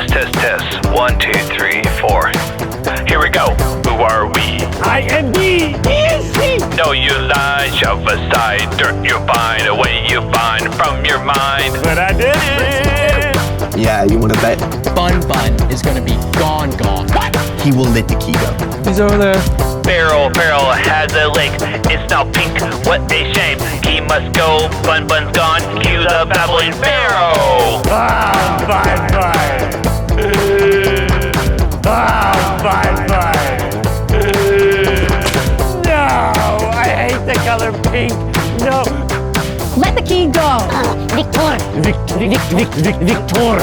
Test. 1, 2, 3, 4. Here we go. Who are we? I am the ESC. No, you lie. Shove aside dirt you find. Away you find from your mind. But I did it. Yeah, you want to bet? Bun is gonna be gone. What? He will let the key go. He's over there. Barrel has a lake. It's now pink. What a shame. He must go. Bun's gone. Cue the babbling pharaoh. Bye. Bye. No, I hate the color pink. No. Let the key go. Victor.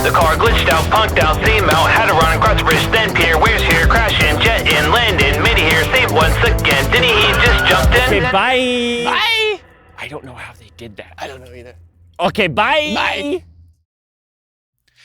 The car glitched out, punked out, steam out, had to run across the bridge, then pier, where's here, crashing, jet in, landing, midi here, saved once again, didn't he just jumped in? Okay, bye. Bye. I don't know how they did that. I don't know either. Okay, bye. Bye.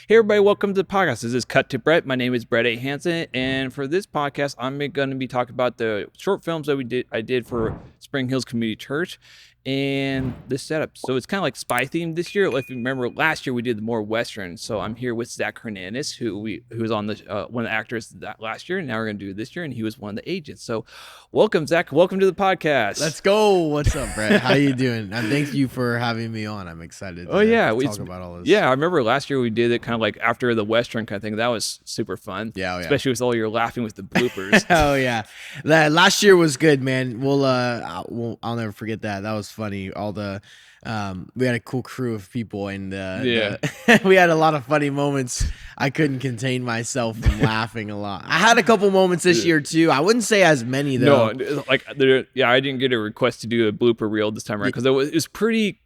Hey everybody, welcome to the podcast. This is Cut to Brett. My name is Brett A Hanson, and for this podcast, I'm going to be talking about the short films that I did for Spring Hills Community Church and this setup. So it's kind of like spy themed this year. If you remember, last year we did more Western. So I'm here with Zach Hernandez, who was on the one of the actors that last year, and now we're going to do it this year, and he was one of the agents. So welcome, Zach. Welcome to the podcast. Let's go. What's up, Brett? How you doing? And thank you for having me on. I'm excited to talk about all this. Yeah, I remember last year we did it kind of like after the Western kind of thing. That was super fun. Yeah. Especially with all your laughing with the bloopers. Oh yeah, last year was good, man. I'll never forget that. That was funny. All the we had a cool crew of people, and we had a lot of funny moments. I couldn't contain myself from laughing a lot. I had a couple moments this year too. I wouldn't say as many though. No, I didn't get a request to do a blooper reel this time around because it was pretty.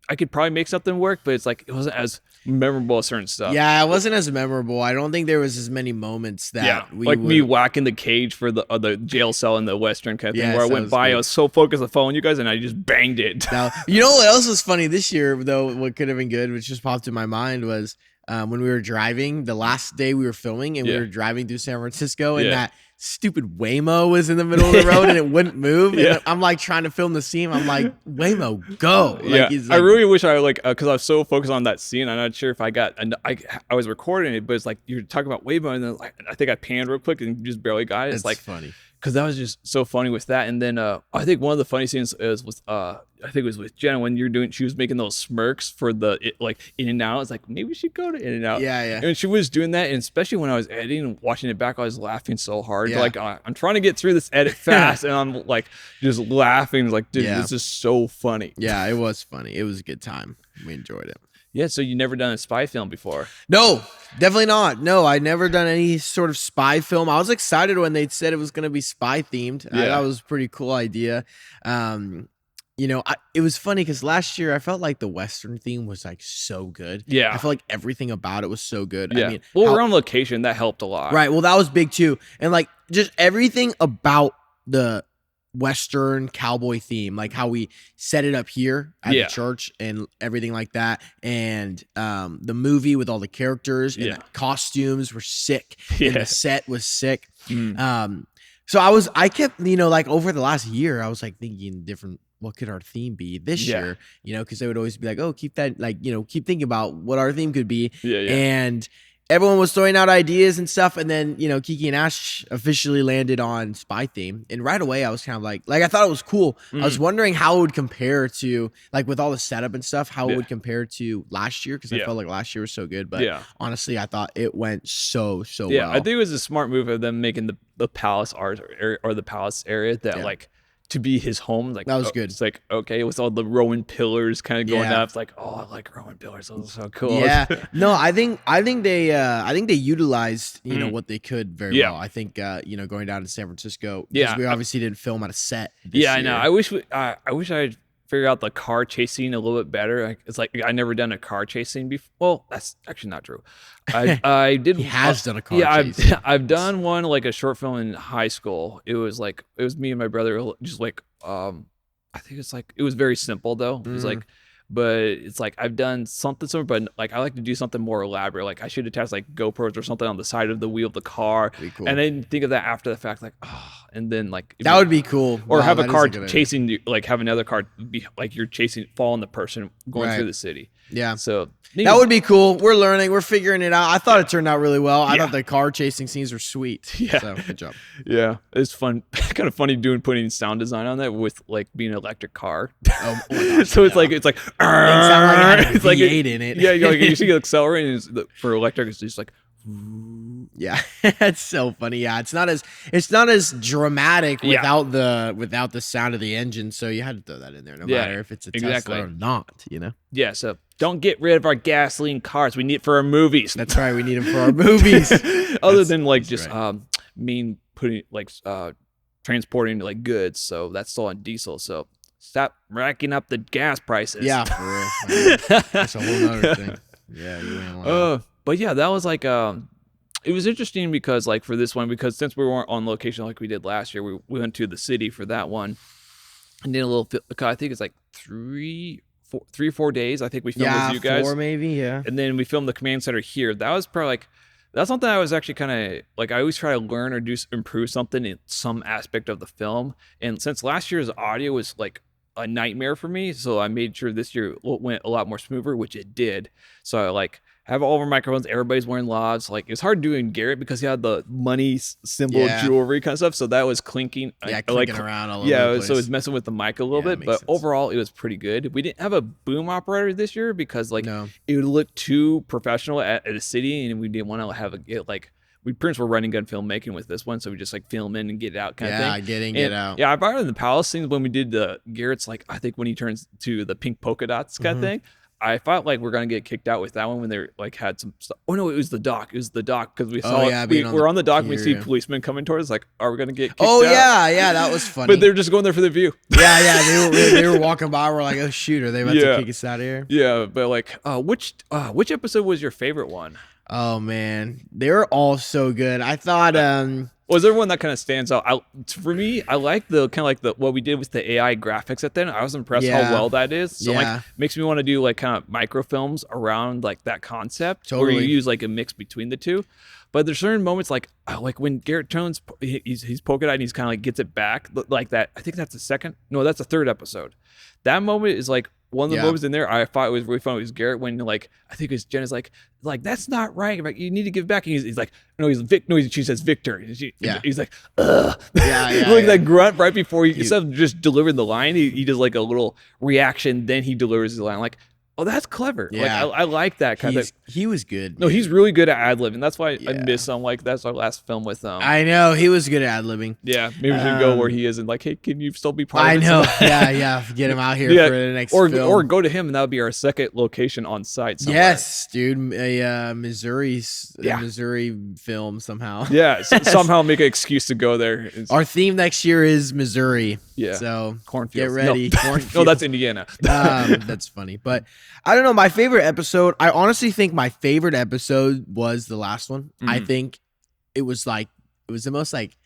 I could probably make something work, but it's like it wasn't as memorable as certain stuff. Yeah, it wasn't as memorable. I don't think there was as many moments that me whacking the cage for the jail cell in the Western kind of thing, where I went by, I was so focused on following you guys, and I just banged it. Now, you know what else was funny this year, though? What could have been good, which just popped in my mind, was when we were driving the last day we were filming, and we were driving through San Francisco, and that stupid Waymo was in the middle of the road and it wouldn't move. And I'm like trying to film the scene. I'm like, Waymo, go. I really wish I because I was so focused on that scene. I'm not sure if I was recording it, but it's like you're talking about Waymo, and then I think I panned real quick and just barely got it. It's like funny. Because that was just so funny with that. And then I think one of the funny scenes was I think it was with Jenna when she was making those smirks for the In and Out. It's like, maybe we should go to In and Out. Yeah. And she was doing that, and especially when I was editing and watching it back, I was laughing so hard. Yeah. I'm trying to get through this edit fast, and I'm like just laughing. Like, dude, this is so funny. Yeah, it was funny. It was a good time. We enjoyed it. Yeah, so you never done a spy film before? No, definitely not. No, I'd never done any sort of spy film. I was excited when they said it was going to be spy themed. I thought it was a pretty cool idea. It was funny because last year I felt like the Western theme was like so good. Yeah. I felt like everything about it was so good. Yeah. I mean, we're on location. That helped a lot. Right. Well, that was big too. And like just everything about the Western cowboy theme, like how we set it up here at the church and everything like that, and the movie with all the characters and the costumes were sick, and the set was sick. So I kept over the last year I was like thinking different, what could our theme be this year, because they would always be like, oh, keep that, keep thinking about what our theme could be. And everyone was throwing out ideas and stuff, and then Kiki and Ash officially landed on spy theme, and right away I was kind of like I thought it was cool. I was wondering how it would compare to with all the setup and stuff, how it would compare to last year, because I felt like last year was so good, but honestly I thought it went so well. I think it was a smart move of them making the palace art or the palace area that to be his home. Like, that was good. It's like, okay, with all the Roman pillars kind of going up. It's like, oh, I like Roman pillars. Those are so cool. Yeah. No, I think they utilized, what they could very well. I think, going down to San Francisco, because we obviously didn't film on a set. I know. I wish I'd figure out the car chase scene a little bit better. It's like I never done a car chase scene before. Well, that's actually not true. I did. He has done a car chase. Yeah, I've done one like a short film in high school. It was me and my brother, just I think it was very simple though. It was but it's like I've done something similar, but I like to do something more elaborate. Like I should attach GoPros or something on the side of the wheel of the car, cool. And then think of that after the fact, and then that would be cool. Or have a car chasing you, have another car be you're chasing, following the person going through the city. Yeah. So maybe, that would be cool. We're learning. We're figuring it out. I thought it turned out really well. I thought the car chasing scenes were sweet. Yeah. So good job. Yeah, it's fun. Kind of funny putting sound design on that with like being an electric car. Oh my gosh, So it's like Things sound like it had a it's like V8 in it. Yeah, like you see the accelerator, and for electric, it's just like. Yeah, it's so funny. Yeah, it's not as dramatic without the sound of the engine. So you had to throw that in there, no matter if it's a Tesla or not. You know. Yeah. So don't get rid of our gasoline cars. We need it for our movies. That's right. We need them for our movies. Other than like just putting like transporting like goods. So that's still on diesel. So stop racking up the gas prices. Yeah, for real. That's a whole other thing. Yeah, you ain't lying. But yeah, that was like it was interesting because like for this one, because since we weren't on location like we did last year, we went to the city for that one and did a little. I think it's like 3 or 4 days. I think we filmed with you guys. 4 maybe. Yeah. And then we filmed the command center here. That was probably like that's something I was actually kind of like. I always try to learn or improve something in some aspect of the film. And since last year's audio was like a nightmare for me, so I made sure this year went a lot more smoother, which it did. So I like have all of our microphones, everybody's wearing lavs. Like it's hard doing Garrett because he had the money symbol jewelry kind of stuff, so that was clinking. Clinking around all over the place. So it was messing with the mic a little bit, but overall it was pretty good. We didn't have a boom operator this year because it would look too professional at a city, and we didn't want to have we pretty much were running gun filmmaking with this one, so we just like film in and get it out kind of thing. Yeah, get out. Yeah, I brought it in the palace scenes when we did the Garrett's like I think when he turns to the pink polka dots kind of thing. I felt like we're gonna get kicked out with that one when they like had some stuff. Oh no, it was the dock. It was the dock because we saw we're on the dock and we see policemen coming towards us. Like, are we gonna get kicked out? Yeah, that was funny. But they're just going there for the view. They were walking by. We're like, oh shoot, are they about to kick us out of here? Yeah, but like, which episode was your favorite one? Oh man, they were all so good. I thought was there one that kind of stands out? For me, I like the kind of like what we did with the AI graphics at then. I was impressed how well that is. So like makes me want to do like kind of microfilms around like that concept where you use like a mix between the two. But there's certain moments like when Garrett turns, he's polka dot and he's kind of like gets it back like that. I think that's that's the third episode. That moment is like one of the moments in there I thought it was really fun. It was Garrett when like I think it was Jen is like that's not right. Like you need to give it back. And he's like she says Victor. He's like ugh. That grunt right before instead of just delivering the line, he does like a little reaction. Then he delivers the line like. Oh, that's clever. Yeah. Like I like that kind of. He was good. No, he's really good at ad-libbing. That's why I miss him. Like that's our last film with him. I know he was good at ad-libbing. Yeah, maybe we should go where he is and like, hey, can you still be part of it? I know. Yeah, get him out here for the next film. Or go to him and that would be our second location on site. Somewhere. Yes, dude. A Missouri film somehow. Yeah, somehow make an excuse to go there. Our theme next year is Missouri. Yeah. So cornfields. Get ready. No, that's Indiana. That's funny, but. I don't know. My favorite episode, I honestly think my favorite episode was the last one. I think it was the most like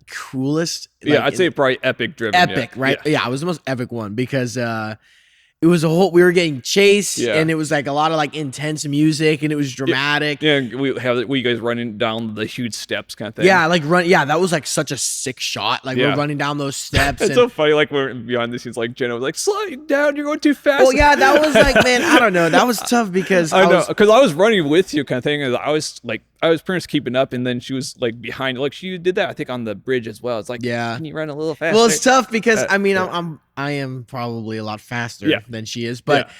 coolest. I'd say probably epic driven. Epic, right? Yeah, it was the most epic one because it was we were getting chased and it was like a lot of like intense music and it was dramatic. Yeah, we you guys running down the huge steps kind of thing. Yeah, that was like such a sick shot. Like we're running down those steps. It's so funny. Like we're behind the scenes, like Jenna was like, "Slow down, you're going too fast." Well, yeah, that was like, man, I don't know. That was tough because I was running with you kind of thing. And I was pretty much keeping up, and then she was like behind. Like she did that, I think, on the bridge as well. It's like, can you run a little faster? Well, it's tough because I am probably a lot faster than she is, but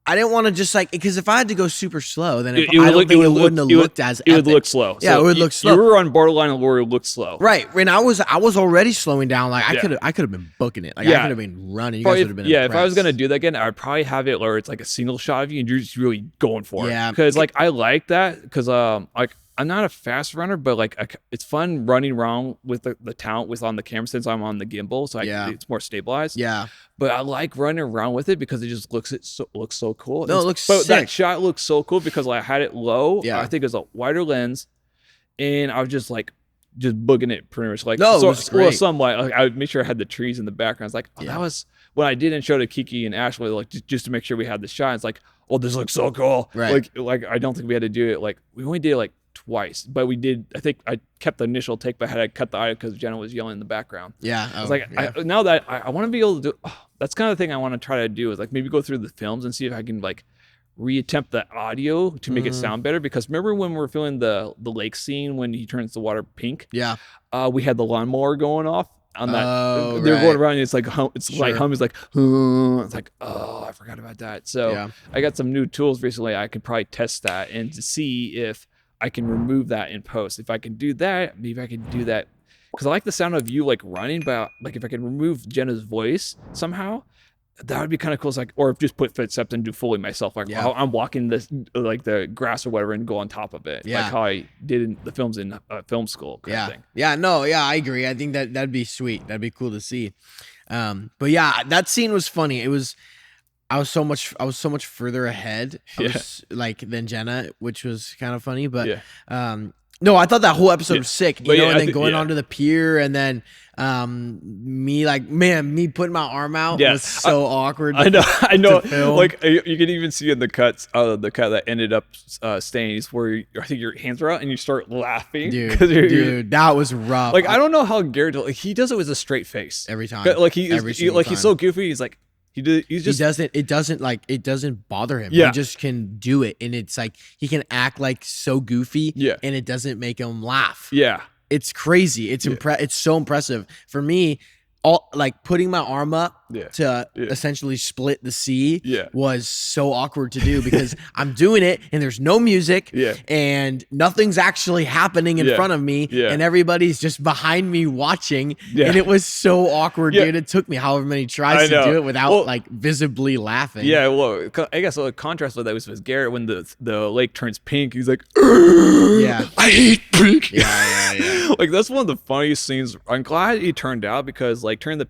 I didn't want to just like because if I had to go super slow, then it wouldn't have looked as epic. It would look slow. Yeah, it would look slow. You were on borderline where it looked slow, right? And I was already slowing down. Like I could have been booking it. Like I could have been running. You guys would have been impressed. If I was gonna do that again, I'd probably have it where it's like a single shot of you and you're just really going for it. Yeah, because like I like that because like. I'm not a fast runner, but like it's fun running around with the talent with on the camera since I'm on the gimbal, so it's more stabilized. Yeah, but I like running around with it because it just looks so cool. No, it looks sick. That shot looks so cool because I had it low. Yeah, I think it was a wider lens, and I was just booking it pretty much like it was great. Well, somewhat. Like, I would make sure I had the trees in the background. It's like that was when I did and showed to Kiki and Ashley like just to make sure we had the shot. It's like this looks so cool. Right. Like I don't think we had to do it. Like we only did it like twice, but we did. I think I kept the initial take, but I had to cut the audio because Jenna was yelling in the background. Yeah, I was now that I want to be able to do. that's kind of the thing I want to try to do is like maybe go through the films and see if I can like reattempt the audio to make it sound better. Because remember when we were filming the lake scene when he turns the water pink? Yeah. We had the lawnmower going off on that. Oh, They're right. going around and it's like it's Sure. like hum is like it's like, oh, I forgot about that. So Yeah. I got some new tools recently. I could probably test that and to see if I can remove that in post. If I can do that, maybe I can do that because I like the sound of you like running, but like if I can remove Jenna's voice somehow, that would be kind of cool. It's like, or just put footsteps and do fully myself. Like I'm walking this like the grass or whatever and go on top of it. Yeah. Like how I did in the films in film school. Kind of thing. Yeah. No, yeah, I agree. I think that'd be sweet. That'd be cool to see. But yeah, that scene was funny. I was so much further ahead. I was like than Jenna, which was kind of funny. But no, I thought that whole episode was sick. You know, and then going onto the pier and then me putting my arm out was so awkward. I know. Film. Like you can even see in the cuts, the cut that ended up staying is where I think your hands are out and you start laughing. Dude, that was rough. Like I don't know how Garrett like, he does it with a straight face every time. Like he's so goofy. He's like it doesn't bother him. Yeah. He just can do it, and it's like he can act like so goofy. Yeah. And it doesn't make him laugh. Yeah. It's crazy. It's it's so impressive for me. All like putting my arm up to essentially split the sea was so awkward to do because I'm doing it and there's no music and nothing's actually happening in front of me and everybody's just behind me watching and it was so awkward, dude. It took me however many tries to do it without like visibly laughing. Yeah, well, I guess the contrast with that was Garrett when the lake turns pink. He's like, I hate pink. Yeah. Like that's one of the funniest scenes. I'm glad it turned out because like turning the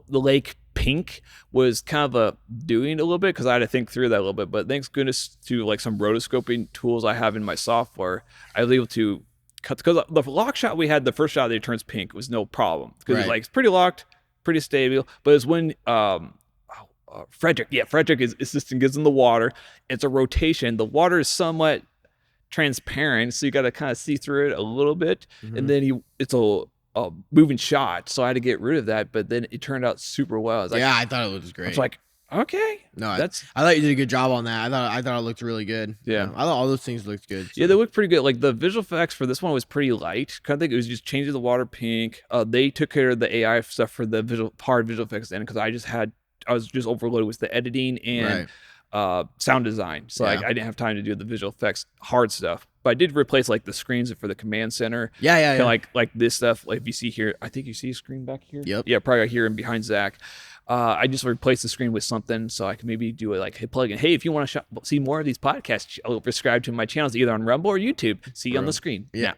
lake pink was kind of a doing a little bit because I had to think through that a little bit. But thanks goodness to like some rotoscoping tools I have in my software, I was able to cut because the lock shot we had, the first shot that it turns pink was no problem because it's pretty locked, pretty stable. But it's when Frederick is assistant gets in the water. It's a rotation. The water is somewhat transparent, so you got to kind of see through it a little bit, and then it's a moving shot, so I had to get rid of that. But then it turned out super well. I was like, I thought it was great. I was like, okay, no, I thought you did a good job on that. I thought it looked really good. Yeah, I thought all those things looked good. So. Yeah, they looked pretty good. Like the visual effects for this one was pretty light. Kind of think it was just changing the water pink. They took care of the AI stuff for the visual effects then because I was just overloaded with the editing and sound design, so like I didn't have time to do the visual effects hard stuff. But I did replace like the screens for the command center. Yeah. Like this stuff. Like if you see here, I think you see a screen back here. Yep. Yeah, probably right here and behind Zach. I just replaced the screen with something so I can maybe do it like, hey, plug in. Hey, if you want to see more of these podcasts, I'll subscribe to my channels either on Rumble or YouTube. See you on the screen. Yeah.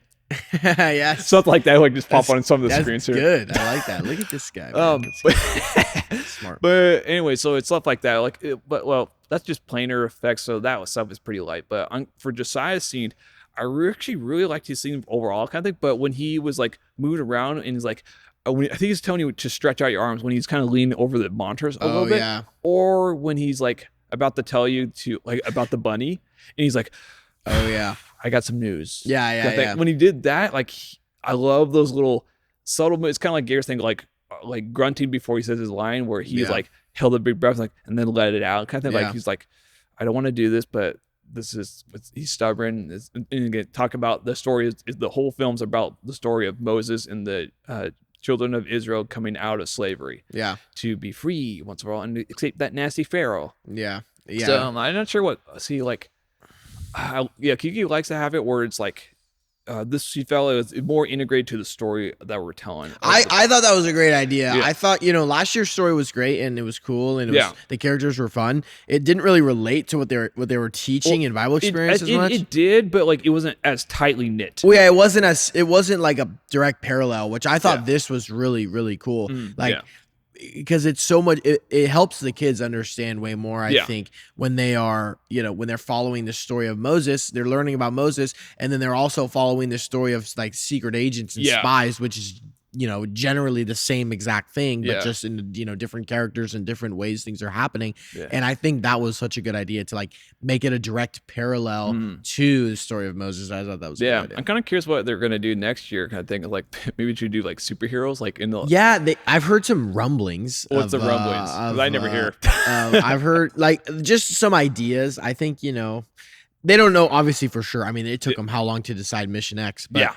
Yeah, something like that. Like just pop on some of the screens here. Good. I like that. Look at this guy. Smart. But anyway, so it's stuff like that. Like, that's just plainer effects. So that stuff is pretty light. But for Josiah's scene, I actually really liked his scene overall, kind of thing. But when he was like moving around and he's like, I think he's telling you to stretch out your arms when he's kind of leaning over the monitors a little bit, or when he's like about to tell you to like about the bunny, and he's like, oh yeah, I got some news. Yeah. When he did that, like I love those little subtle. It's kind of like Garrett's thing, like grunting before he says his line, where he's like held a big breath, like and then let it out, kind of thing. Like he's like, I don't want to do this, but he's stubborn. And again, talk about the story is the whole film's about the story of Moses and the children of Israel coming out of slavery, to be free once for all and escape that nasty Pharaoh. So I'm not sure what Kiki likes to have it where it's like this fellow is more integrated to the story that we're telling. I thought that was a great idea. I thought, last year's story was great and it was cool and the characters were fun. It didn't really relate to what they were teaching in Bible experience as much. It did, but like it wasn't as tightly knit. Well, yeah, it wasn't like a direct parallel, which I thought this was really, really cool. Because it's so much, it helps the kids understand way more, I think, when they are, when they're following the story of Moses, they're learning about Moses, and then they're also following the story of like secret agents and spies, which is, generally the same exact thing, but Yeah. just in different characters and different ways things are happening. Yeah. And I think that was such a good idea to like make it a direct parallel to the story of Moses. I thought that was a good idea. I'm kind of curious what they're gonna do next year. Kind of thing like maybe we should do like superheroes, like in the I've heard some rumblings. What's the rumblings? 'Cause I never hear. I've heard like just some ideas. I think they don't know obviously for sure. I mean, it took them how long to decide Mission X? But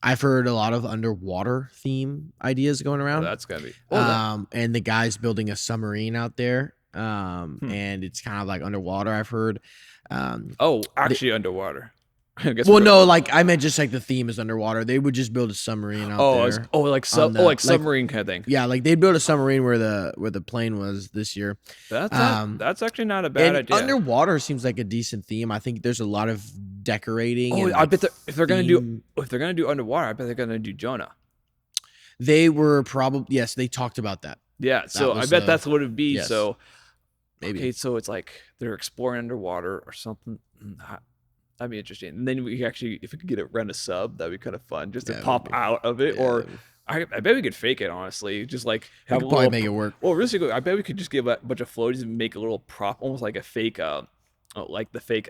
I've heard a lot of underwater theme ideas going around. That's gonna be. And the guy's building a submarine out there. And it's kind of like underwater. I've heard. Actually underwater. I guess no, like I meant just like the theme is underwater. They would just build a submarine out there. Like submarine kind of thing. Yeah, like they'd build a submarine where the plane was this year. That's actually not a bad idea. Underwater seems like a decent theme. I think there's a lot of decorating. I bet if they're gonna do underwater, I bet they're gonna do Jonah. They were probably they talked about that. Yeah, so I bet that's what it'd be. Yes. So maybe. Okay, so it's like they're exploring underwater or something. That'd be interesting. And then we actually, if we could rent a sub, that'd be kind of fun just to pop out of it. Or I bet we could fake it, honestly. Just like have probably make it work. Well, realistically, I bet we could just give a bunch of floaties and make a little prop, almost like a fake, like the fake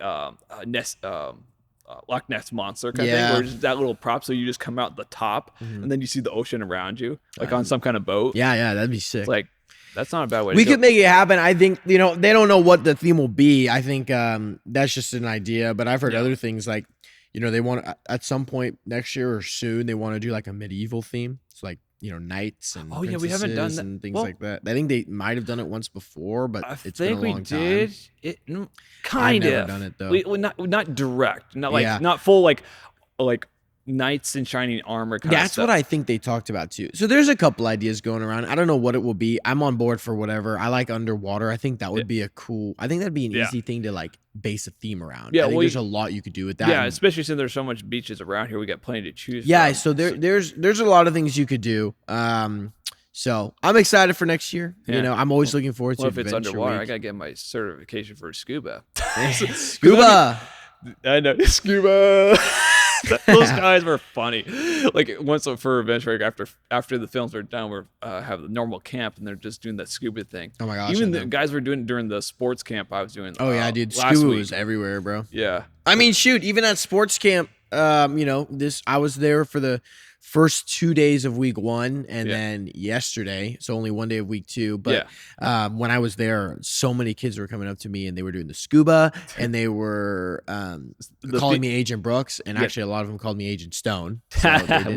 Ness, Loch Ness monster kind of thing, where just that little prop, so you just come out the top and then you see the ocean around you, like on some kind of boat. Yeah, that'd be sick. It's like, that's not a bad way. We could make it happen. I think they don't know what the theme will be. I think that's just an idea. But I've heard other things like they want at some point next year or soon they want to do like a medieval theme. It's like knights and we haven't done that and things like that. I think they might have done it once before, but it's been a long time. I think we did it kind I've of. never done it though. Not direct, not full like knights in shining armor kind of stuff. That's what I think they talked about too. So there's a couple ideas going around. I don't know what it will be. I'm on board for whatever. I like underwater. I think that would be I think that'd be an easy thing to like base a theme around. I think there's a lot you could do with that. Yeah, especially since there's so much beaches around here. We got plenty to choose from. So there's a lot of things you could do. So I'm excited for next year. I'm always looking forward to if it's Adventure underwater, Week. I gotta get my certification for scuba. Scuba. I know scuba. Those guys were funny. Like once for Adventure Week, after the films were done, we're have the normal camp and they're just doing that scuba thing. Oh my gosh! Even the guys were doing it during the sports camp I was doing. Oh yeah, dude, last scuba week. was everywhere, bro. Yeah. I mean, shoot, even at sports camp, I was there for the first 2 days of week 1 and then yesterday, so only 1 day of week 2. But when I was there, so many kids were coming up to me and they were doing the scuba and they were calling me Agent Brooks, and actually a lot of them called me Agent Stone. So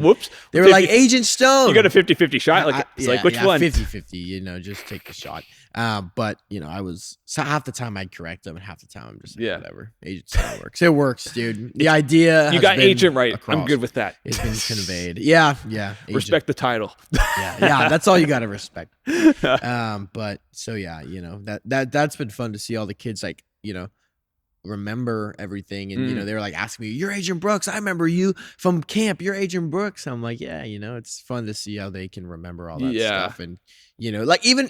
Whoops. They were like, Agent Stone. You got a 50-50 shot? Like which one? 50-50, just take the shot. But I was half the time I'd correct them and half the time I'm just like, whatever. Agent Stone works. It works, dude. The idea you got agent right. I'm good with that. It's been conveyed. Yeah. Agent. Respect the title. yeah. That's all you got to respect. But so that's been fun to see all the kids remember everything, and they were like asking me, "You're Agent Brooks. I remember you from camp. You're Agent Brooks." I'm like, yeah, it's fun to see how they can remember all that stuff, and like even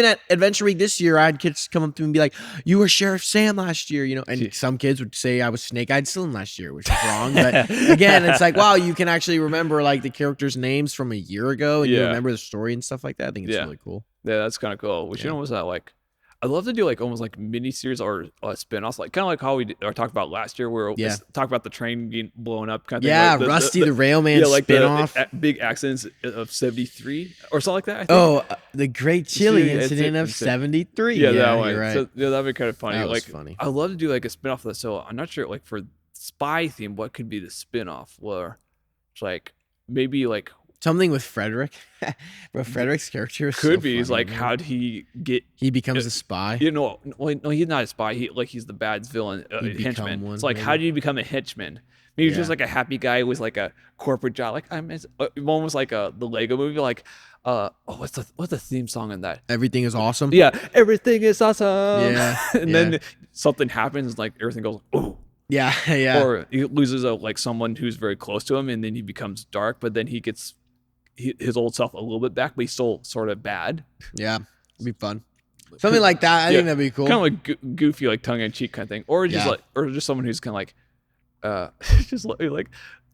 at Adventure Week this year, I had kids come up to me and be like, "You were Sheriff Sam last year," and some kids would say I was Snake-Eyed Slim last year, which is wrong. But again, it's like, wow, you can actually remember like the characters' names from a year ago, and you remember the story and stuff like that. I think it's really cool. Yeah, that's kind of cool. Which was that like? I'd love to do like almost like mini series or spin-offs, like kind of like how we talked about last year, where we talk about the train being blown up, kind of thing. Like Rusty the Railman spin-off, the big accidents of '73 or something like that. I think. Oh, the Great Chili Incident of '73. Yeah, that one. You're right. So, that'd be kind of funny. That was like, funny. I'd love to do like a spin-off of that. So I'm not sure, like for spy theme, what could be the spin-off? Where it's like maybe like. Something with Frederick, but Frederick's character is could be. He's like, how'd he get? He becomes a spy. No, he's not a spy. He's the bad villain, henchman. It's like, how do you become a henchman? Maybe just like a happy guy with like a corporate job. Like almost like the Lego movie. Like, what's the theme song in that? Everything is awesome. Yeah, everything is awesome. Yeah, and then something happens, like everything goes, oh. Yeah. Or he loses like someone who's very close to him, and then he becomes dark. But then he gets his old self a little bit back, but he's still sort of bad. Yeah, it'd be fun. Something like that. I think that'd be cool. Kind of like goofy, like tongue in cheek kind of thing, or just like, or just someone who's kind of like, just like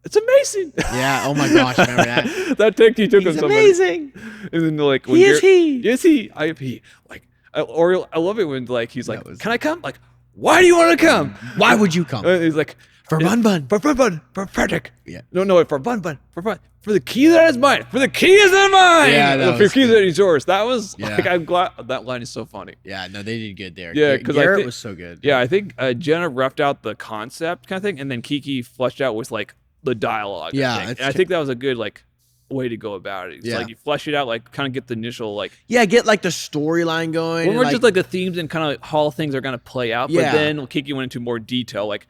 it's amazing. Yeah. Oh my gosh, remember that? That take he took He's him so amazing. many. And then like, when Is he? Is he? I he. Like, or I love it when like he's like, was- can I come? Like, why do you want to come? Why would you come? He's like, For Bun Bun. For Bun Bun. For Frederick. Yeah. No, for Bun Bun. For Bun. For the key that is mine. For the key is in mine. Yeah, that for the was key good. that is yours. That was Yeah. like, I'm glad that line is so funny. Yeah, no, they did good there. Yeah, 'cause I Garrett think- was so good. Yeah, I think Jenna roughed out the concept kind of thing, and then Kiki fleshed out with like the dialogue. Yeah, I think. it's- And I think that was a good like way to go about it. It's Yeah. like you flesh it out, like kind of get the initial like. Yeah, get like the storyline going. Well, and, we're just like the themes and kind of how things are gonna play out. Yeah. But then Kiki went into more detail, like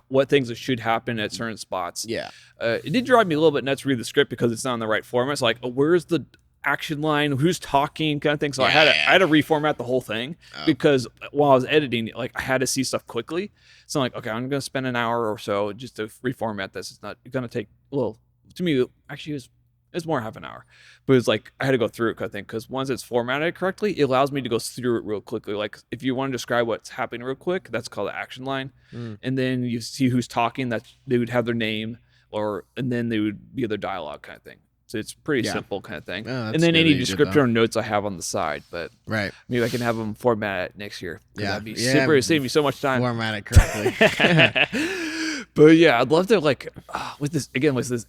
what things that should happen at certain spots. yeah. It did drive me a little bit nuts to read the script because it's not in the right format. It's like, where's the action line? Who's talking? Kind of thing. So I had to reformat the whole thing because while I was editing, like I had to see stuff quickly. So I'm like, okay, I'm gonna spend an hour or so just to reformat this. It's not gonna take to me. Actually, it's more half an hour, but it's like I had to go through it. I think because once it's formatted correctly, it allows me to go through it real quickly. Like if you want to describe what's happening real quick, that's called the action line, and then you see who's talking. That they would have their name, and then they would be their dialogue kind of thing. So it's pretty simple kind of thing. Oh, And then good any that you did description that. or notes I have on the side, but Right. maybe I can have them format it next year. Yeah. That'd be Yeah. super. Save me so much time. Format it correctly. But yeah, I'd love to like with this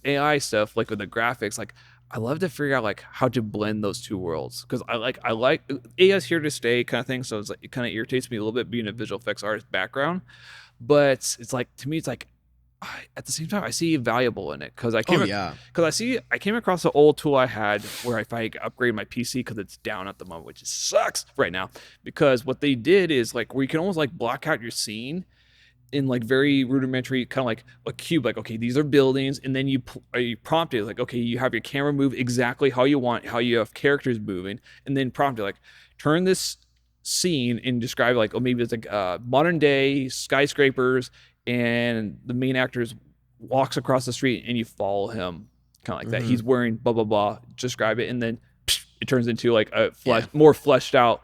AI stuff, like with the graphics, like I love to figure out like how to blend those two worlds because I like AI's here to stay kind of thing. So it's like it kind of irritates me a little bit being a visual effects artist background, but it's like to me it's like at the same time I see valuable in it because I came I came across an old tool I had where if I upgrade my PC because it's down at the moment, which sucks right now because what they did is like where you can almost like block out your scene in like very rudimentary kind of like a cube, like okay these are buildings, and then you prompt it like okay you have your camera move exactly how you want, how you have characters moving, and then prompt it like turn this scene and describe like maybe it's like modern day skyscrapers and the main actor walks across the street and you follow him kind of like that he's wearing blah blah blah, describe it, and then it turns into like a more fleshed out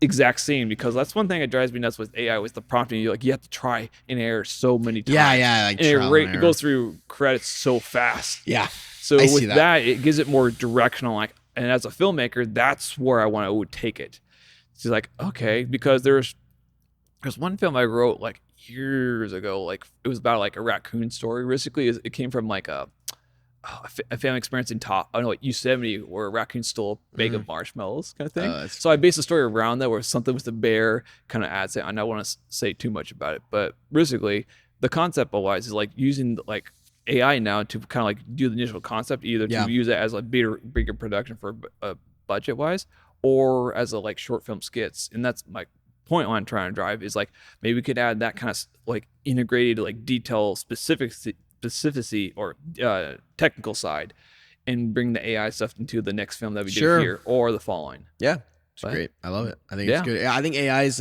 exact scene because that's one thing that drives me nuts with AI with the prompting. You have to try and error so many times. Like and it goes through credits so fast. Yeah. So with that, it gives it more directional. Like, and as a filmmaker, that's where I want to take it. It's like okay, because there's one film I wrote like years ago. Like it was about like a raccoon story. Basically, it came from like a family experience in Yosemite where a raccoon stole a bag of marshmallows kind of thing. So I based the story around that where something with the bear kind of adds it. I don't want to say too much about it, but basically the concept wise is like using like AI now to kind of like do the initial concept, either to use it as a bigger production for budget wise or as a like short film skits. And that's my point I'm trying to drive is like maybe we could add that kind of like integrated like detail specificity or technical side and bring the AI stuff into the next film that we do here or the following. Yeah. It's great. I love it. I think it's good. I think AI is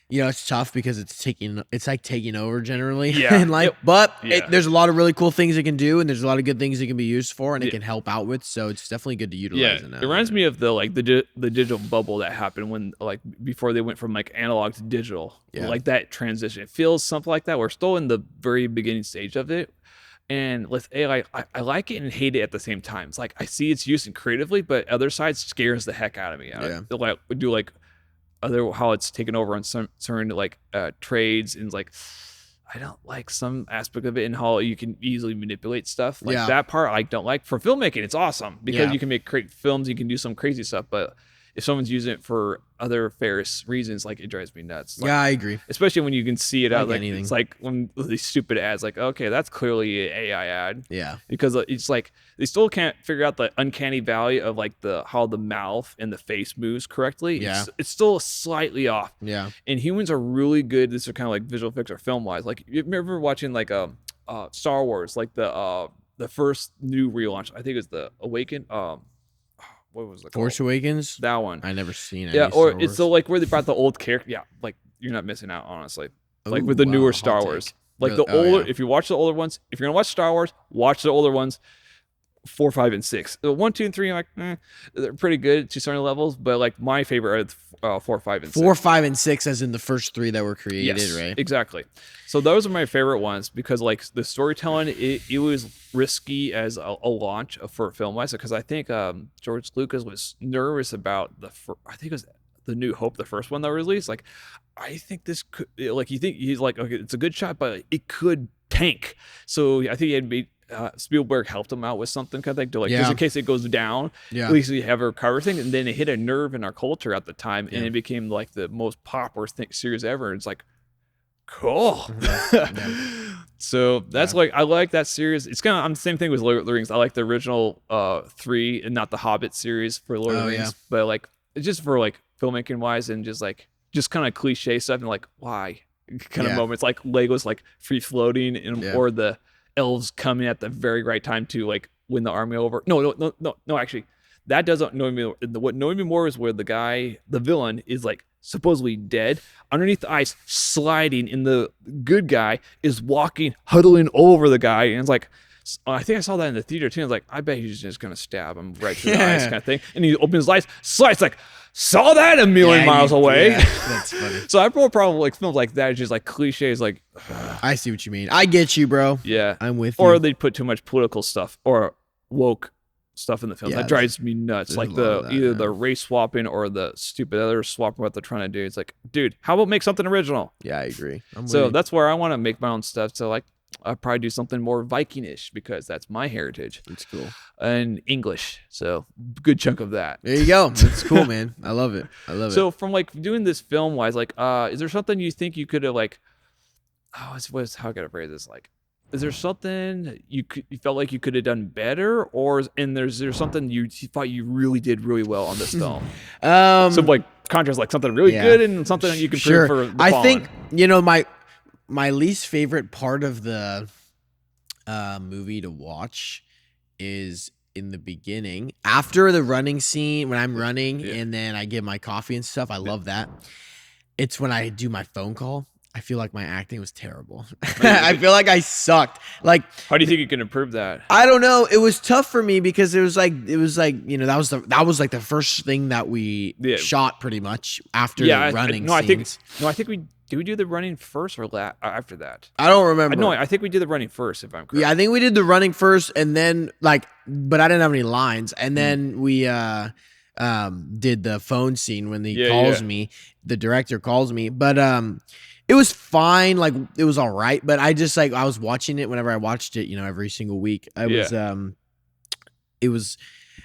it's tough because it's like taking over generally. Yeah. And like, there's a lot of really cool things it can do, and there's a lot of good things it can be used for, and it can help out with. So it's definitely good to utilize it now. It reminds me of the digital bubble that happened when like before they went from like analog to digital. Yeah. Like that transition. It feels something like that. We're still in the very beginning stage of it. And with AI, I like it and hate it at the same time. It's like I see its use creatively, but other side scares the heck out of me. Like we do like how it's taken over on some certain like trades, and like I don't like some aspect of it and how you can easily manipulate stuff. Like that part I don't like. For filmmaking, it's awesome because you can make great films, you can do some crazy stuff, but if someone's using it for other various reasons, like it drives me nuts. Like, I agree. Especially when you can see it out like anything. It's like when these stupid ads, like okay, that's clearly an AI ad. Yeah. Because it's like they still can't figure out the uncanny valley of like how the mouth and the face moves correctly. Yeah. It's still slightly off. Yeah. And humans are really good. This are kind of like visual effects or film wise. Like you remember watching like Star Wars, like the first new relaunch. I think it's the Awaken. What was it called? Force Awakens? That one. I never seen it. Yeah, or it's so like where they brought the old character. Yeah, like you're not missing out, honestly. Like with the newer Star Wars. Like the older, if you watch the older ones, if you're gonna watch Star Wars, watch the older ones. 4, 5, and 6. 1, 2, and 3, I'm like, they're pretty good to certain levels, but like my favorite are 4, 5, and 6. 4, 5, and 6, as in the first 3 that were created, Yes, right? exactly. So those are my favorite ones because like the storytelling, it was risky as a launch for film-wise because I think George Lucas was nervous about I think it was The New Hope, the first one that was released. Like, I think this could, like, he's like, okay, it's a good shot, but it could tank. So I think he had made. Spielberg helped him out with something kind of thing to like just in case it goes down, at least we have a recover thing. And then it hit a nerve in our culture at the time, and it became like the most popular series ever. It's like, cool. So that's like I like that series. It's kind of the same thing with Lord of the Rings. I like the original 3 and not the Hobbit series for Lord of the Rings, but like it's just for like filmmaking wise and just kind of cliche stuff and like why kind of moments like Legolas like free floating and or the elves coming at the very right time to like win the army over. No, actually, that doesn't annoy me. What annoyed me more is where the villain is like supposedly dead underneath the ice, sliding, and the good guy is walking, huddling over the guy, and it's like, I think I saw that in the theater too. I was like, I bet he's just gonna stab him right through the eyes, kind of thing. And he opens his eyes, slides, like, saw that a million miles away. Yeah, that's funny. So I have a problem with like films like that. It's just like cliches, like. I see what you mean. I get you, bro. Yeah, I'm with you. Or they put too much political stuff or woke stuff in the film. That drives me nuts. Like either the race swapping or the stupid other swapping what they're trying to do. It's like, dude, how about make something original? Yeah, I agree. So that's where I want to make my own stuff. So like, I'll probably do something more Viking-ish because that's my heritage. It's cool. And English. So good chunk of that. There you go. It's cool, man. I love it. So from like doing this film wise, like, is there something you think you could have like, how can I phrase this? Like, is there something you felt like you could have done better, or is there something you thought you really did really well on this film? So like contrast, like something really good and something that you can prove for the I think my least favorite part of the movie to watch is in the beginning after the running scene when I'm running and then I get my coffee and stuff. I love that. It's when I do my phone call. I feel like my acting was terrible. I feel like I sucked. Like, how do you think you can improve that? I don't know. It was tough for me because it was like that was like the first thing that we shot pretty much after the running scenes. I think did we do the running first or after that? I don't remember. No, I think we did the running first, if I'm correct. Yeah, I think we did the running first, and then but I didn't have any lines, and then we did the phone scene when he calls me. The director calls me, but it was fine. Like, it was all right, but I just I was watching it whenever I watched it, every single week.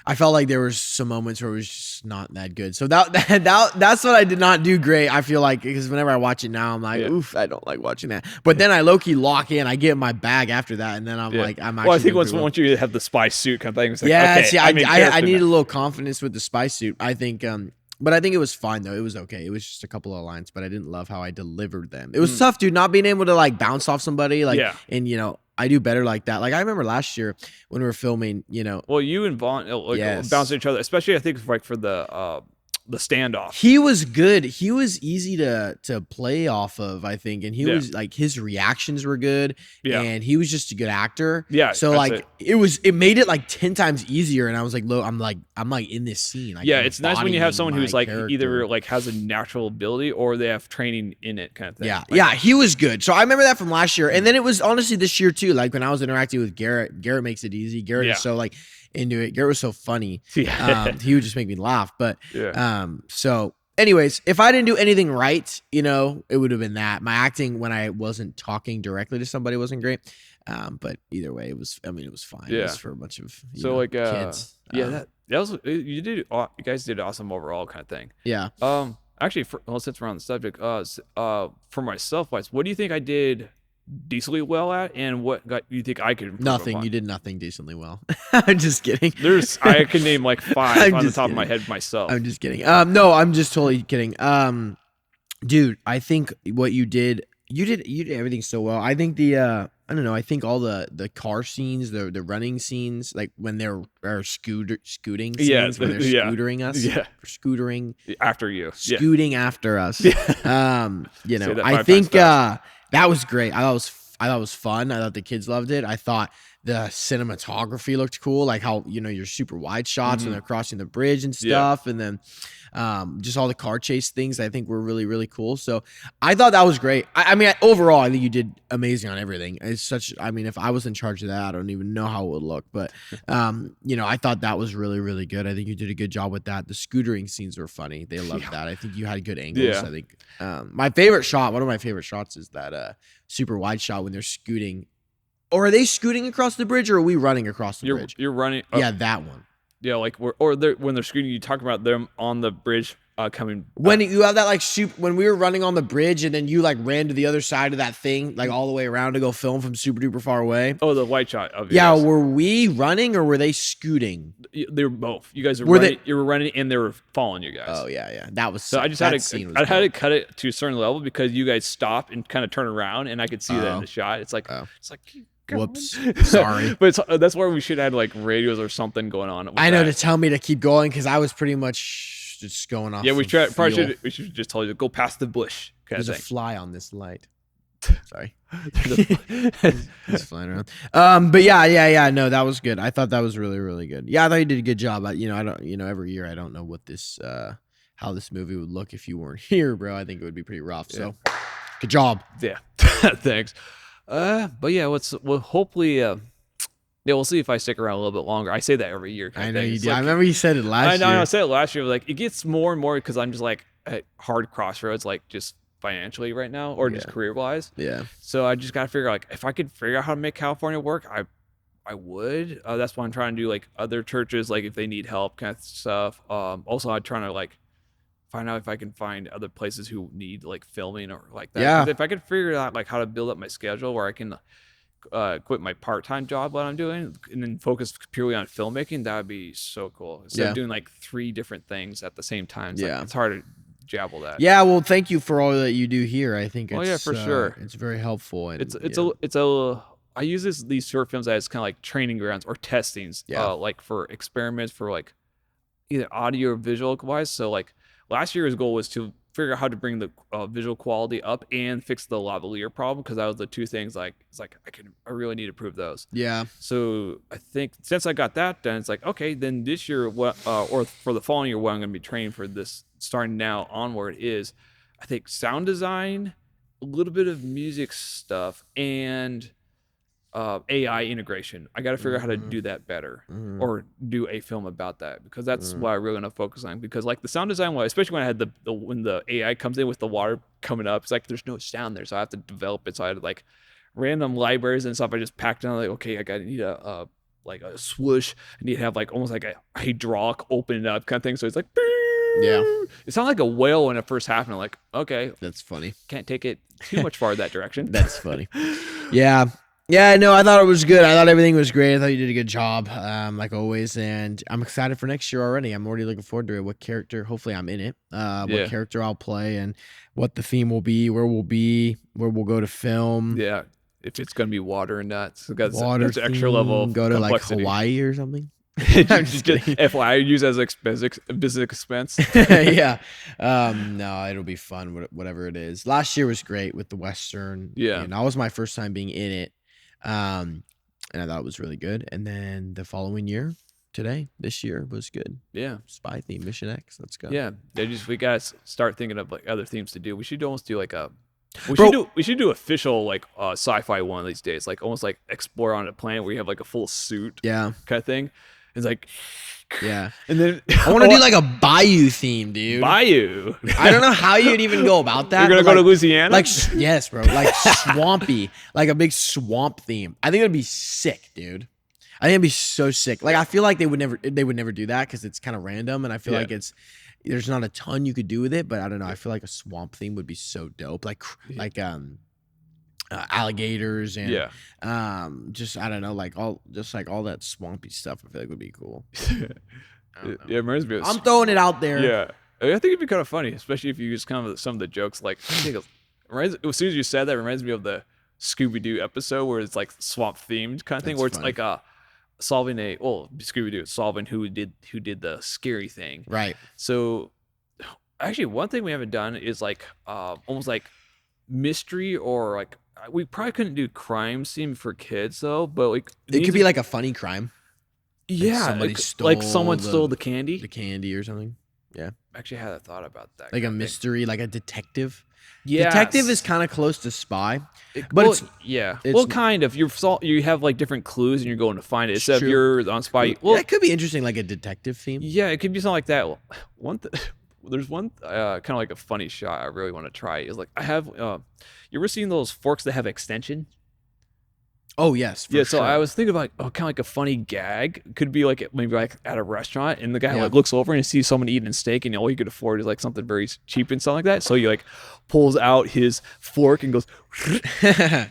I felt like there was some moments where it was just not that good. So that's what I did not do great. I feel like, because whenever I watch it now, I'm like, oof, I don't like watching that. But then I low-key lock in. I get in my bag after that, and then I'm like, I'm actually. Well, I think once you have the spy suit kind of thing, it's like, I needed a little confidence with the spy suit. I think. But I think it was fine though. It was okay. It was just a couple of lines, but I didn't love how I delivered them. It was tough, dude, not being able to like bounce off somebody, and I do better like that. Like, I remember last year when we were filming, Well, you and Vaughn bounced each other, especially I think like for the standoff. He was good. He was easy to play off of, I think, and he was like, his reactions were good, and he was just a good actor. Yeah. So like it made it like 10 times easier, and I was like, look, I'm like in this scene. It's nice when you have someone who's like either like has a natural ability or they have training in it, kind of thing. Yeah, he was good. So I remember that from last year, and then it was honestly this year too. Like, when I was interacting with Garrett makes it easy. Garrett is so like into it. Garrett was so funny. He would just make me laugh. But so anyways, if I didn't do anything right, it would have been that. My acting when I wasn't talking directly to somebody wasn't great. But either way, it was fine. It was for a bunch of kids. That was you guys did awesome overall, kind of thing. Yeah. Actually, since we're on the subject, for myself, what do you think I did decently well at, and what you think I could improve nothing upon? You did nothing decently well. I'm just kidding. I can name like 5 on the top of my head myself. I'm just kidding. No, I'm just totally kidding. Dude, I think what you did everything so well. I think I don't know. I think all the car scenes, the running scenes, like when they're scooting scenes, when they're scootering us, scootering after you, scooting after us. I think that was great. I thought it was fun. I thought the kids loved it. I thought the cinematography looked cool, like how your super wide shots when they're crossing the bridge and stuff, and then just all the car chase things I think were really, really cool. So I thought that was great. I mean, overall, I think you did amazing on everything. It's such, I mean, if I was in charge of that, I don't even know how it would look, but I thought that was really, really good. I think you did a good job with that. The scootering scenes were funny. They loved that. I think you had good angles. Yeah. I think my favorite shot, one of my favorite shots, is that super wide shot when they're scooting. Or are they scooting across the bridge, or are we running across the bridge? You're running. Yeah, that one. Yeah, like when they're scooting, you talk about them on the bridge coming. When you have that like when we were running on the bridge, and then you like ran to the other side of that thing, like all the way around to go film from super duper far away. Oh, the white shot of yeah. Yes. Were we running or were they scooting? They were both. You guys were Were running. You were running, and they were following you guys. Oh yeah. That was So I just had to cut it to a certain level because you guys stopped and kind of turn around, and I could see that in the shot. It's like whoops, sorry. But that's where we should have like radios or something going on. I know, to tell me to keep going because I was pretty much just going off. Yeah, we should just tell you to go past the bush. There's a fly on this light. Sorry, he's flying around. But yeah. No, that was good. I thought that was really, really good. Yeah, I thought you did a good job. I don't. Every year I don't know what this, how this movie would look if you weren't here, bro. I think it would be pretty rough. So, good job. Yeah, thanks. But yeah, hopefully, we'll see if I stick around a little bit longer. I say that every year. I know you do. Like, I remember you said it last year. I said it last year. Like, it gets more and more because I'm just like at hard crossroads, like just financially right now, or just career wise. Yeah. So I just gotta figure out, like, if I could figure out how to make California work, I would. That's why I'm trying to do like other churches, like if they need help, kind of stuff. Also, I'm trying to like find out if I can find other places who need like filming or like that. Yeah. 'Cause if I could figure out like how to build up my schedule where I can quit my part-time job, what I'm doing, and then focus purely on filmmaking, that would be so cool. Instead of doing like 3 different things at the same time. It's hard to jabble that. Yeah. Well, thank you for all that you do here. I think it's, for sure. It's very helpful. And I use these short films as kind of like training grounds or testings, like for experiments for like either audio or visual wise. So like last year's goal was to figure out how to bring the visual quality up and fix the lavalier problem, because that was the 2 things like it's like I really need to prove those. Yeah. So I think since I got that done, it's like, okay, then this year or for the following year, what I'm going to be training for this starting now onward is, I think, sound design, a little bit of music stuff, and AI integration. I got to figure out how to do that better, or do a film about that, because that's what I really want to focus on. Because like the sound design, especially when I had when the AI comes in with the water coming up, it's like there's no sound there, so I have to develop it. So I had like random libraries and stuff. I just packed on, like, okay, need a like a swoosh. I need to have like almost like a hydraulic open it up kind of thing. So it's like, yeah, it sounded like a whale when it first happened. I'm like, okay, that's funny. Can't take it too much far that direction. That's funny. Yeah. Yeah, no, I thought it was good. I thought everything was great. I thought you did a good job, like always. And I'm excited for next year already. I'm already looking forward to it. What character, hopefully I'm in it, what character I'll play, and what the theme will be, where we'll be, where we'll go to film. Yeah, if it's going to be water or not. So water there's extra level of go to complexity. like Hawaii or something. just FYI, use as business expense. Yeah. No, it'll be fun, whatever it is. Last year was great with the Western. Yeah. And that was my first time being in it. And I thought it was really good. And then the following year, this year was good. Yeah. Spy theme, Mission X. Let's go. Yeah. We got to start thinking of like other themes to do. We should almost do like we should do official like sci-fi one of these days, like almost like Explore on a Planet, where you have like a full suit kind of thing. It's like, yeah. And then I want to do like a bayou theme, dude. Bayou. I don't know how you'd even go about that. You're gonna go to Louisiana? Like, yes, bro. Like swampy, like a big swamp theme. I think it'd be sick, dude. I think it'd be so sick. Like, I feel like they would never do that because it's kind of random, and I feel like there's not a ton you could do with it. But I don't know. I feel like a swamp theme would be so dope. Like alligators and just I don't know, like all that swampy stuff. I feel like would be cool. It reminds me of, I'm throwing it out there. Yeah, I think it'd be kind of funny, especially if you use kind of some of the jokes. Like, I think as soon as you said that, it reminds me of the Scooby-Doo episode where it's like swamp themed kind of thing. That's where it's funny. Like solving Scooby-Doo solving who did the scary thing. Right. So actually, one thing we haven't done is like almost like mystery or like we probably couldn't do crime scene for kids though, but like It could be like a funny crime. yeah, somebody like someone stole stole the candy. The candy or something. Yeah. Actually, I had a thought about that. Like kind a of thing. mystery, like a detective. Yes. Detective is kind of close to spy, but well, it's yeah. it's- Well, kind of. You have like different clues and you're going to find it. It's Except true. you're on spy. Well, that could be interesting, like a detective theme. yeah, it could be something like that. There's one kind of like a funny shot I really want to try. Is like I have. You ever seen those forks that have extension? Oh yes, for Yeah, so sure. I was thinking about kind of like a funny gag. Could be like maybe like at a restaurant, and the guy Yeah. like looks over and he sees someone eating steak, and all he could afford is like something very cheap and stuff like that. So he like pulls out his fork and goes, and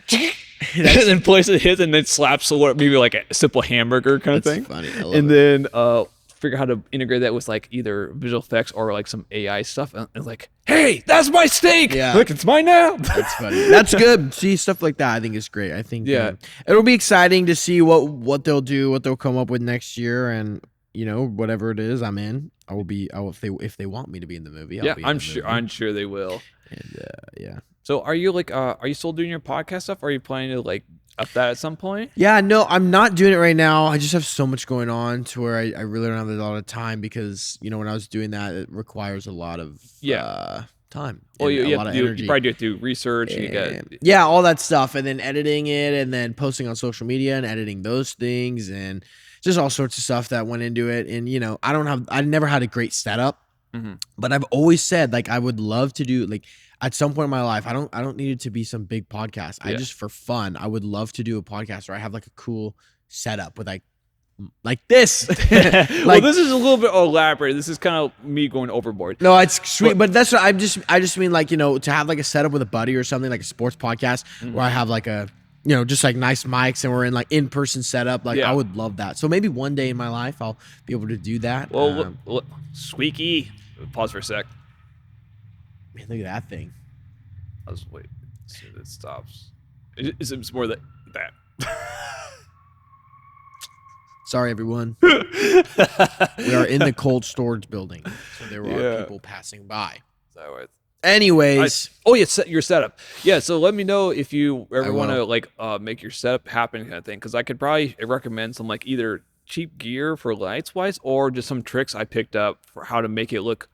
then places his, and then slaps maybe like a simple hamburger kind of That's thing. funny. I love And it. then figure how to integrate that with like either visual effects or like some AI stuff, and like, hey, that's my steak. Yeah. Look, it's mine now. That's funny. That's good. See, stuff like that I think is great. I think Yeah. it'll be exciting to see what they'll do, what they'll come up with next year, and whatever it is, I'm in. If they want me to be in the movie. I'll Yeah, be in I'm the sure. movie. I'm sure they will. And yeah. So are you like are you still doing your podcast stuff? Or are you planning to like up that at some point? Yeah, no, I'm not doing it right now. I just have so much going on to where I really don't have a lot of time because when I was doing that, it requires a lot of time. Well, and you a have lot to of do, energy. you probably do it through research. And you got Yeah, all that stuff, and then editing it, and then posting on social media, and editing those things, and just all sorts of stuff that went into it. And I never had a great setup, but I've always said like I would love to do like at some point in my life. I don't need it to be some big podcast. I just for fun, I would love to do a podcast where I have like a cool setup with like this. well, this is a little bit elaborate. This is kind of me going overboard. No, it's sweet, but that's what I just mean like to have like a setup with a buddy or something like a sports podcast where I have like a just like nice mics and we're in like in-person setup. Like I would love that. So maybe one day in my life I'll be able to do that. Well, look, squeaky. Pause for a sec. Man, look at that thing. I was wait. See if it stops. It's more that. Sorry, everyone. We are in the cold storage building, so there are people passing by. So anyways, your setup. Yeah, so let me know if you ever I want to will. like make your setup happen kind of thing, because I could probably recommend some like either cheap gear for lights wise or just some tricks I picked up for how to make it look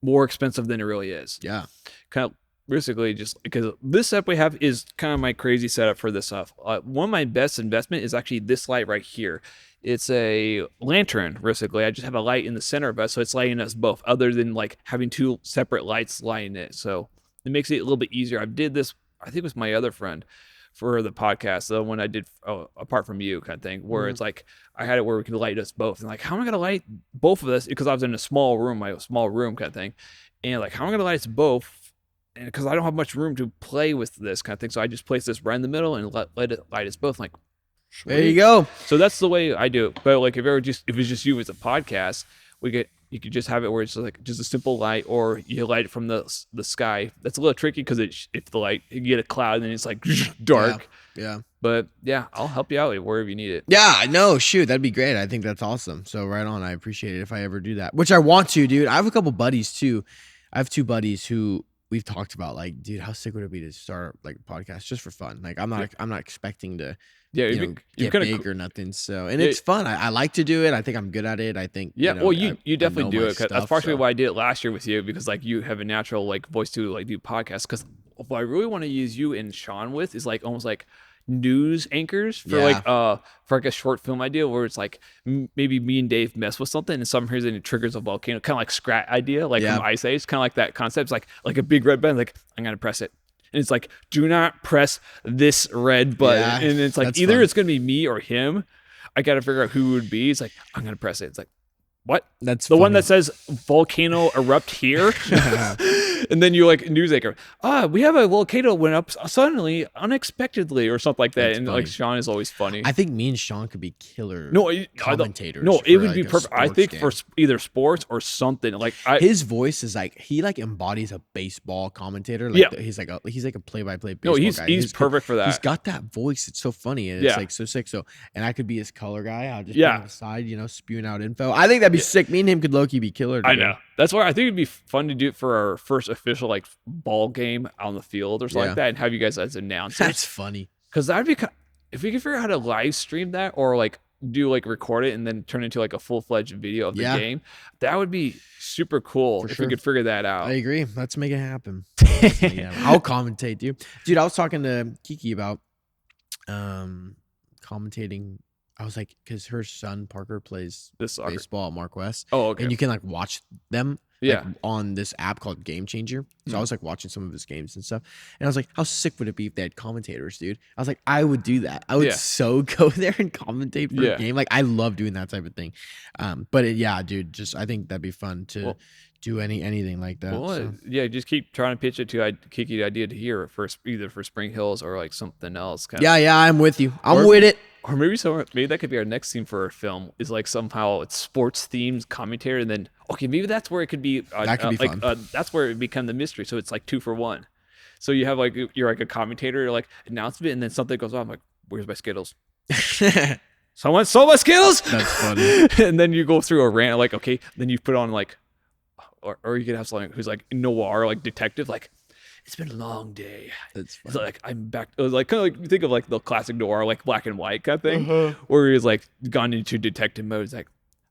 more expensive than it really is. Yeah. Kind of basically just because this setup we have is kind of my crazy setup for this stuff. One of my best investment is actually this light right here. It's a lantern, basically. I just have a light in the center of it, so it's lighting us both, other than like having two separate lights lighting it. So it makes it a little bit easier. I did this, I think it was my other friend for the podcast, the one I did apart from you kind of thing, where it's like I had it where we could light us both. And like, how am I going to light both of us? Because I was in a small room, my small room kind of thing. And like, how am I going to light us both? And because I don't have much room to play with this kind of thing. So I just placed this right in the middle and let it light us both. Like, there you go. So that's the way I do it. But like if it's just you as a podcast, you could just have it where it's like just a simple light, or you light it from the sky. That's a little tricky because if the light, you get a cloud and then it's like dark. Yeah. But yeah, I'll help you out wherever you need it. Yeah, no, shoot, that'd be great. I think that's awesome. So right on. I appreciate it if I ever do that, which I want to, dude. I have a couple buddies too. I have two buddies who we've talked about, like, dude, how sick would it be to start like a podcast just for fun? Like, I'm not expecting to get big or nothing. So, and it's fun. I like to do it. I think I'm good at it. I think you definitely do it. That's partially so. why I did it last year with you, because like you have a natural like voice to like do podcasts. Because what I really want to use you and Sean with is like almost like news anchors for like a short film idea where it's like maybe me and Dave mess with something and some reason it triggers a volcano, kind of like Scrat idea, like from Ice Age, kind of like that concept. It's like a big red button, like I'm gonna press it. And it's like, do not press this red button. Yeah, and it's like, either it's going to be me or him. I got to figure out who would be. It's like, I'm going to press it. It's like, what? That's the funny. one that says volcano erupt here. And then you like news anchor. We have a volcano went up suddenly, unexpectedly, or something like that. That's and funny. like Sean is always funny. I think me and Sean could be killer commentators. No, it would for, be like, a perfect. I sports think game. for either sports or something. Like his voice is like he like embodies a baseball commentator. Like he's like a play-by-play baseball guy. He's perfect for that. He's got that voice. It's so funny and it's like so sick. So and I could be his color guy. I'll just be on the side, spewing out info. I think that'd be sick. Me and him could low-key be killer. I know. That's why I think it'd be fun to do it for our first official like ball game on the field or something like that, and have you guys as announcers. That's funny. Because that'd be if we could figure out how to live stream that or like do like record it and then turn it into like a full-fledged video of the game, that would be super cool if we could figure that out. I agree. Let's make it happen. I'll commentate, dude. I was talking to Kiki about commentating. I was like, because her son Parker plays baseball at Mark West. Oh, okay. And you can like watch them on this app called Game Changer. So I was like watching some of his games and stuff. And I was like, how sick would it be if they had commentators, dude? I was like, I would do that. I would so go there and commentate for a game. Like, I love doing that type of thing. But dude, just I think that'd be fun to do anything like that. Well, just keep trying to pitch it to Kiki the idea to hear either for Spring Hills or like something else. I'm with you. I'm with it. Or maybe that could be our next theme for our film is like somehow it's sports themed commentary, and then maybe that's where it could be. That could be fun. That's where it become the mystery. So it's like 2 for 1. So you have like you're like a commentator, you're like announcement, and then something goes on. I'm like, where's my Skittles? Someone stole my Skittles. That's funny. And then you go through a rant like then you put on like, or you could have someone who's like noir, like detective, like. It's been a long day. It's like I'm back. It was like kind of like you think of like the classic noir, like black and white kind of thing, where he's like gone into detective mode. It's like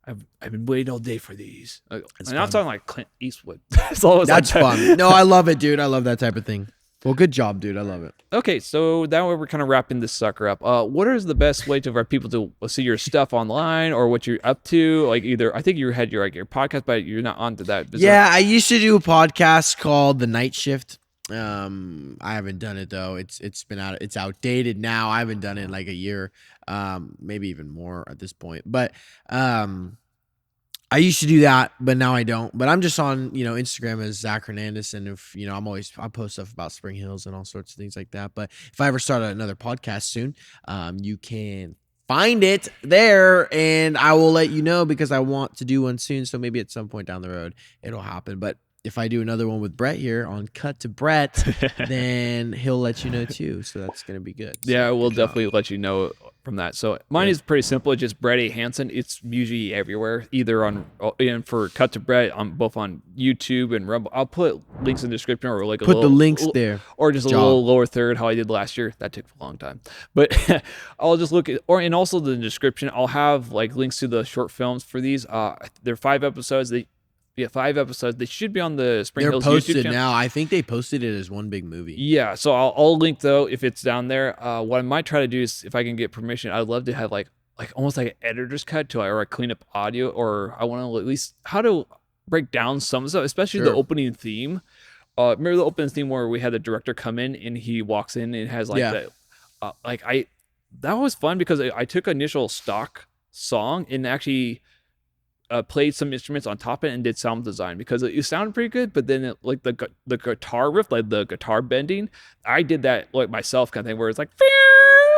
I've been waiting all day for these. And I'm talking like Clint Eastwood. That's fun. No, I love it, dude. I love that type of thing. Well, good job, dude. I love it. Okay, so now we're kind of wrapping this sucker up. What is the best way for people to see your stuff online or what you're up to? Like either I think you had your podcast, but you're not onto that. I used to do a podcast called The Night Shift. I haven't done it though. It's been out. It's outdated now. I haven't done it in like a year, maybe even more at this point. But I used to do that, but now I don't. But I'm just on Instagram as Zach Hernandez, and if I post stuff about Spring Hills and all sorts of things like that. But if I ever start another podcast soon, you can find it there, and I will let you know because I want to do one soon. So maybe at some point down the road it'll happen. But if I do another one with Brett here on Cut to Brett, then he'll let you know too. So that's going to be good. So we'll definitely let you know from that. So mine is pretty simple. It's just Brett A. Hanson. It's usually everywhere, either and for Cut to Brett, both on YouTube and Rumble. I'll put links in the description or like put the links there. Or just a little lower third, how I did last year. That took a long time. But I'll just look at, and also the description, I'll have like links to the short films for these. They're 5 episodes. 5 episodes. They should be on the Spring Hills YouTube channel. They're posted now. I think they posted it as one big movie. Yeah, so I'll link though if it's down there. What I might try to do is if I can get permission, I'd love to have like almost like an editor's cut or a clean up audio, or I want to at least how to break down some stuff, especially the opening theme. Remember the opening theme where we had the director come in and he walks in and has like that was fun because I took initial stock song and actually played some instruments on top of it and did sound design because it sounded pretty good, but then like the guitar riff, like the guitar bending, I did that like myself kind of thing where it's like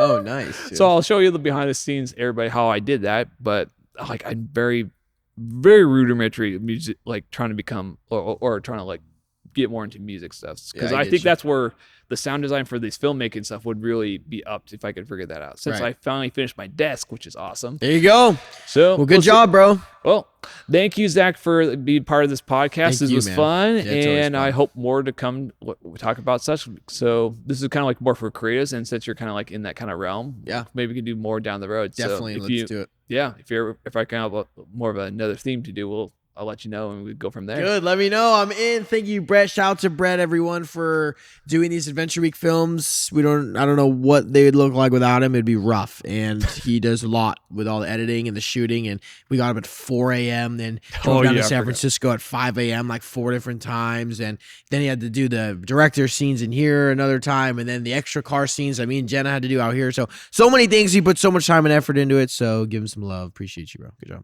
oh nice dude. So I'll show you the behind the scenes everybody how I did that, but like I'm very very rudimentary music, like trying to become or trying to like get more into music stuff because I think that's where the sound design for these filmmaking stuff would really be up if I could figure that out. Since I finally finished my desk, which is awesome. There you go. So well, good job, bro. Well, thank you, Zach, for being part of this podcast. This was fun, and I hope more to come. We talk about such. So this is kind of like more for creatives, and since you're kind of like in that kind of realm, maybe we can do more down the road. Definitely, so let's do it. Yeah, if I can have more of another theme to do, I'll let you know and we go from there. Good. Let me know. I'm in. Thank you, Brett. Shout out to Brett, everyone, for doing these Adventure Week films. I don't know what they would look like without him. It'd be rough. And he does a lot with all the editing and the shooting. And we got up at 4 a.m. Then drove down to San Francisco at 5 a.m. like 4 different times. And then he had to do the director scenes in here another time. And then the extra car scenes that me and Jenna had to do out here. So many things. He put so much time and effort into it. So give him some love. Appreciate you, bro. Good job.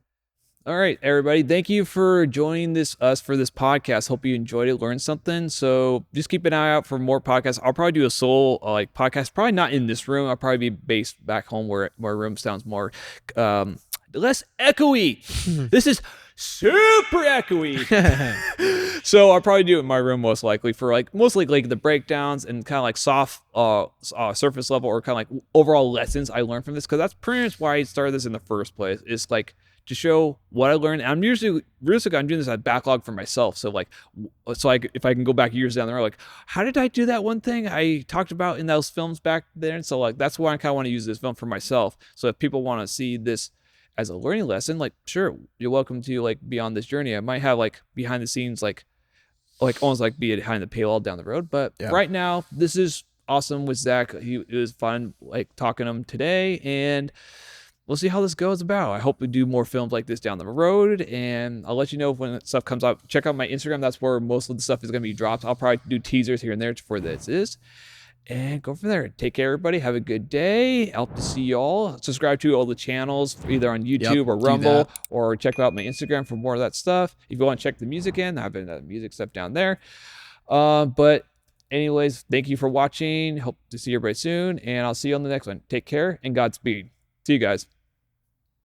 All right, everybody. Thank you for joining us for this podcast. Hope you enjoyed it, learned something. So just keep an eye out for more podcasts. I'll probably do a solo podcast, probably not in this room. I'll probably be based back home where my room sounds more less echoey. This is super echoey. So I'll probably do it in my room most likely for mostly the breakdowns and kind of like soft surface level or kind of like overall lessons I learned from this, because that's pretty much why I started this in the first place. It's like to show what I learned. And I'm usually realistically I'm doing this as a backlog for myself. So like, if I can go back years down the road, like, how did I do that one thing I talked about in those films back there? And so like, that's why I kind of want to use this film for myself. So if people want to see this as a learning lesson, like, sure, you're welcome to like be on this journey. I might have like behind the scenes, like almost like be behind the paywall down the road. But right now, this is awesome with Zach. It was fun like talking to him today, and we'll see how this goes about. I hope we do more films like this down the road, and I'll let you know when stuff comes up. Check out my Instagram. That's where most of the stuff is going to be dropped. I'll probably do teasers here and there for this. And go from there. Take care, everybody. Have a good day. Hope to see y'all. Subscribe to all the channels, either on YouTube or Rumble, or check out my Instagram for more of that stuff. If you want to check the music in, I have music stuff down there. But anyways, thank you for watching. Hope to see everybody soon, and I'll see you on the next one. Take care and Godspeed. See you guys.